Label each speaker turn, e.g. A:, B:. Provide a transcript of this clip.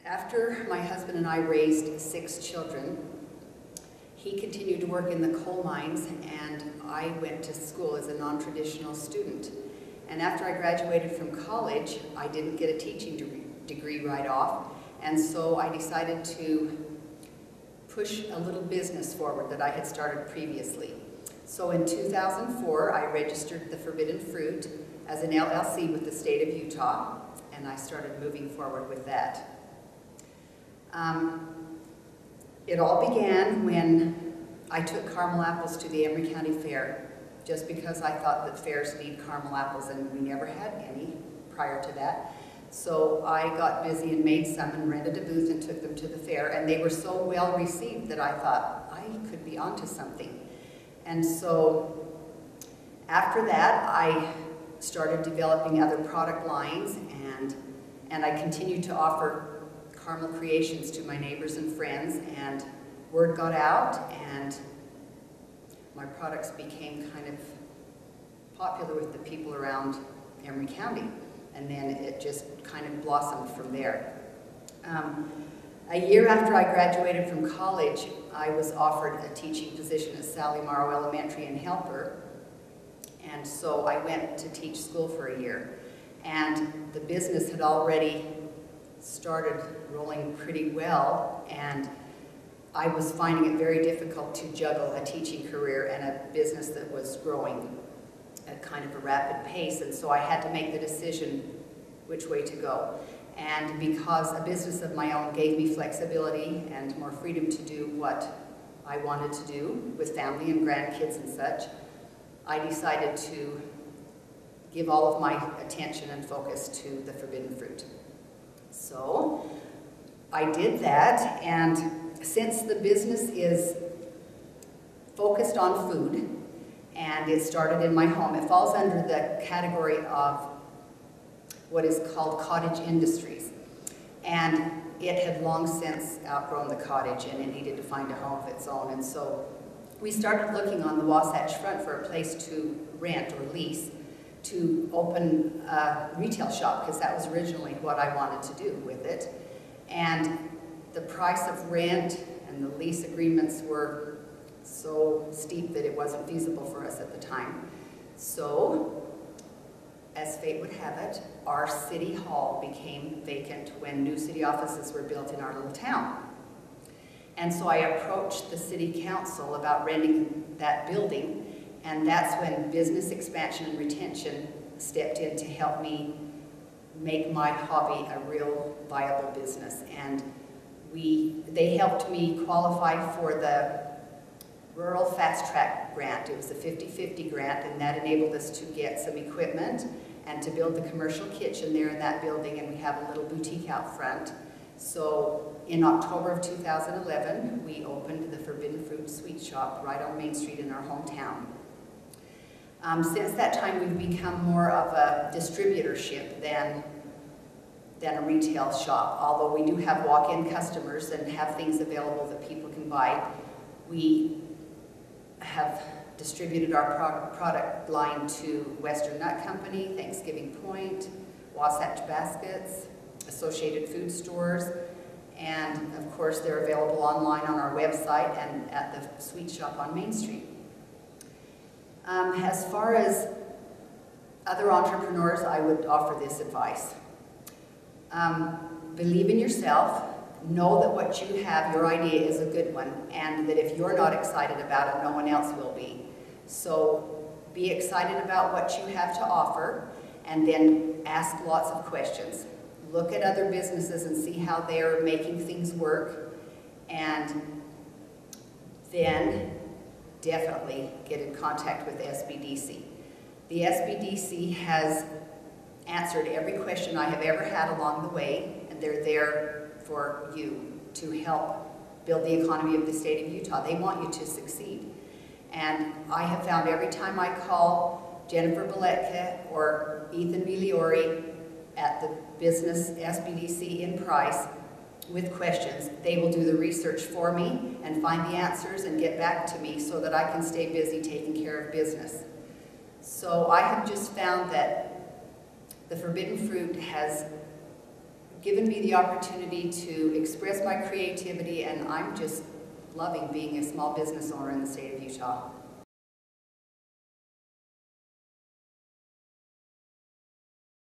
A: After my husband and I raised 6 children, he continued to work in the coal mines, and I went to school as a non-traditional student. And after I graduated from college, I didn't get a teaching degree right off, and so I decided to push a little business forward that I had started previously. So in 2004, I registered the Forbidden Fruit as an LLC with the state of Utah, and I started moving forward with that. It all began when I took caramel apples to the Emery County Fair, just because I thought that fairs need caramel apples, and we never had any prior to that. So I got busy and made some and rented a booth and took them to the fair, and they were so well received that I thought I could be onto something. And so after that, I started developing other product lines, and I continued to offer caramel creations to my neighbors and friends, and word got out, and my products became kind of popular with the people around Emery County, and then it just kind of blossomed from there. A year after I graduated from college, I was offered a teaching position at Sally Morrow Elementary in Helper, and so I went to teach school for a year, and the business had already started rolling pretty well, and I was finding it very difficult to juggle a teaching career and a business that was growing at kind of a rapid pace, and so I had to make the decision which way to go. And because a business of my own gave me flexibility and more freedom to do what I wanted to do with family and grandkids and such, I decided to give all of my attention and focus to the Forbidden Fruit. So I did that, and since the business is focused on food and it started in my home, it falls under the category of what is called cottage industries. And it had long since outgrown the cottage, and it needed to find a home of its own. And so we started looking on the Wasatch Front for a place to rent or lease to open a retail shop, because that was originally what I wanted to do with it. And the price of rent and the lease agreements were so steep that it wasn't feasible for us at the time. So, as fate would have it, our city hall became vacant when new city offices were built in our little town. And so I approached the city council about renting that building, and that's when business expansion and retention stepped in to help me make my hobby a real viable business. And they helped me qualify for the Rural Fast Track grant. It was a 50-50 grant, and that enabled us to get some equipment and to build the commercial kitchen there in that building, and we have a little boutique out front. So in October of 2011, we opened the Forbidden Fruit Sweet Shop right on Main Street in our hometown. Since that time, we've become more of a distributorship than a retail shop. Although we do have walk-in customers and have things available that people can buy, we have distributed our product line to Western Nut Company, Thanksgiving Point, Wasatch Baskets, Associated Food Stores, and of course they're available online on our website and at the Sweet Shop on Main Street. As far as other entrepreneurs, I would offer this advice. Believe in yourself, know that what you have, your idea, is a good one, and that if you're not excited about it, no one else will be. So be excited about what you have to offer, and then ask lots of questions. Look at other businesses and see how they're making things work, and then definitely get in contact with SBDC. The SBDC has answered every question I have ever had along the way, and they're there for you to help build the economy of the state of Utah. They want you to succeed. And I have found every time I call Jennifer Beletka or Ethan Miliori at the business SBDC in Price with questions, they will do the research for me and find the answers and get back to me so that I can stay busy taking care of business. So I have just found that the Forbidden Fruit has given me the opportunity to express my creativity, and I'm just loving being a small business owner in the state of Utah.